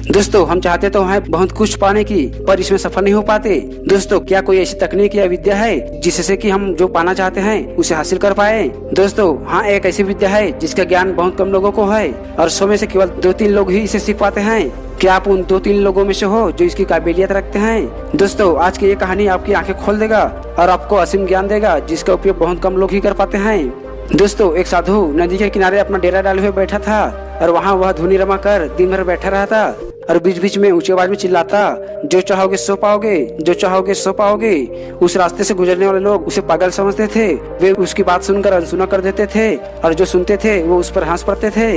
दोस्तों हम चाहते तो हैं बहुत कुछ पाने की, पर इसमें सफल नहीं हो पाते। दोस्तों क्या कोई ऐसी तकनीक या विद्या है जिससे कि हम जो पाना चाहते हैं उसे हासिल कर पाए? दोस्तों हाँ, एक ऐसी विद्या है जिसका ज्ञान बहुत कम लोगों को है और 100 में से केवल 2-3 लोग ही इसे सीख पाते हैं। क्या आप उन 2-3 लोगों में से हो जो इसकी काबिलियत रखते हैं? दोस्तों आज की ये कहानी आपकी आंखें खोल देगा और आपको असीम ज्ञान देगा जिसका उपयोग बहुत कम लोग ही कर पाते हैं। दोस्तों एक साधु नदी के किनारे अपना डेरा डाले हुए बैठा था और वहाँ वह धुनी रमा कर दिन भर बैठा रहा था और बीच बीच में ऊंची आवाज में चिल्लाता, जो चाहोगे सो पाओगे, जो चाहोगे सो पाओगे। उस रास्ते से गुजरने वाले लोग उसे पागल समझते थे, वे उसकी बात सुनकर अनसुना कर देते थे और जो सुनते थे वो उस पर हंस पड़ते थे।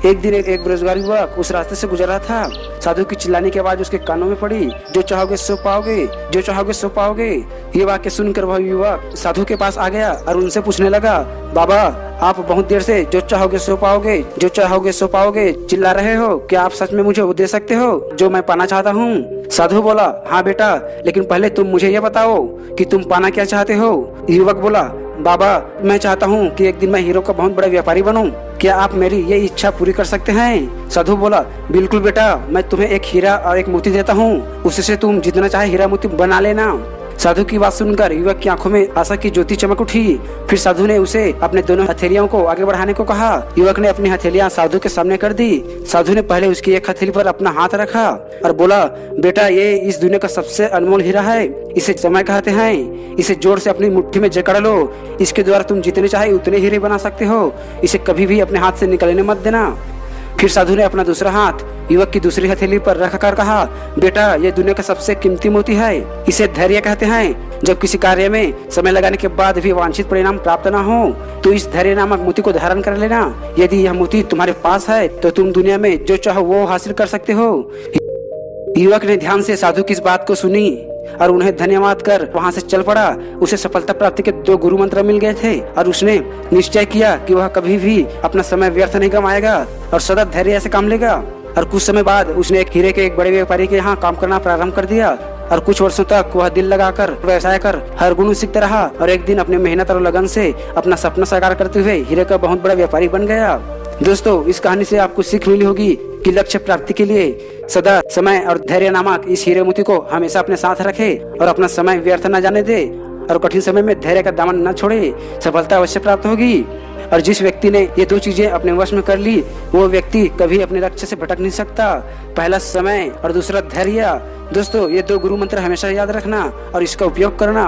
एक दिन एक बेरोजगार युवक उस रास्ते से गुजर रहा था। साधु की चिल्लाने की आवाज उसके कानों में पड़ी, जो चाहोगे सो पाओगे, जो चाहोगे सो पाओगे। ये वाक्य सुनकर वह युवक साधु के पास आ गया और उनसे पूछने लगा, बाबा आप बहुत देर से जो चाहोगे सो पाओगे, जो चाहोगे सो पाओगे चिल्ला रहे हो, क्या आप सच में मुझे वो दे सकते हो जो मैं पाना चाहता हूँ? साधु बोला, हाँ बेटा, लेकिन पहले तुम मुझे ये बताओ कि तुम पाना क्या चाहते हो? युवक बोला, बाबा मैं चाहता हूँ कि एक दिन मैं हीरो का बहुत बड़ा व्यापारी बनूं। क्या आप मेरी ये इच्छा पूरी कर सकते हैं? साधु बोला, बिल्कुल बेटा, मैं तुम्हें एक हीरा और एक मोती देता हूँ, उससे तुम जितना चाहे हीरा मोती बना लेना। साधु की बात सुनकर युवक की आंखों में आशा की ज्योति चमक उठी। फिर साधु ने उसे अपने दोनों हथेलियों को आगे बढ़ाने को कहा। युवक ने अपनी हथेलियां साधु के सामने कर दी। साधु ने पहले उसकी एक हथेली पर अपना हाथ रखा और बोला, बेटा ये इस दुनिया का सबसे अनमोल हीरा है, इसे समय कहते हैं, इसे जोर से अपनी मुट्ठी में जकड़ लो, इसके द्वारा तुम जितने चाहे उतने हीरे बना सकते हो, इसे कभी भी अपने हाथ से निकलने मत देना। फिर साधु ने अपना दूसरा हाथ युवक की दूसरी हथेली पर रखकर कहा, बेटा ये दुनिया का सबसे कीमती मोती है, इसे धैर्य कहते हैं। जब किसी कार्य में समय लगाने के बाद भी वांछित परिणाम प्राप्त न हो तो इस धैर्य नामक मोती को धारण कर लेना। यदि यह मोती तुम्हारे पास है तो तुम दुनिया में जो चाहो वो हासिल कर सकते हो। युवक ने ध्यान से साधु की इस बात को सुनी और उन्हें धन्यवाद कर वहाँ से चल पड़ा। उसे सफलता प्राप्ति के 2 गुरु मंत्र मिल गए थे और उसने निश्चय किया कि वह कभी भी अपना समय व्यर्थ नहीं गंवाएगा और सदा धैर्य से काम लेगा। और कुछ समय बाद उसने एक हीरे के एक बड़े व्यापारी के यहाँ काम करना प्रारंभ कर दिया और कुछ वर्षों तक वह दिल लगाकर व्यवसाय कर हर गुण सीखता रहा और एक दिन अपने मेहनत और लगन से अपना सपना साकार करते हुए हीरे का बहुत बड़ा व्यापारी बन गया। दोस्तों इस कहानी से आपको सीख मिली होगी कि लक्ष्य प्राप्ति के लिए सदा समय और धैर्य नामक इस हीरे मोती को हमेशा अपने साथ रखे और अपना समय व्यर्थ न जाने दे और कठिन समय में धैर्य का दामन न छोड़े। सफलता अवश्य प्राप्त होगी। और जिस व्यक्ति ने ये 2 चीजें अपने वश में कर ली वो व्यक्ति कभी अपने लक्ष्य से भटक नहीं सकता। पहला समय और दूसरा धैर्य। दोस्तों ये 2 गुरु मंत्र हमेशा याद रखना और इसका उपयोग करना।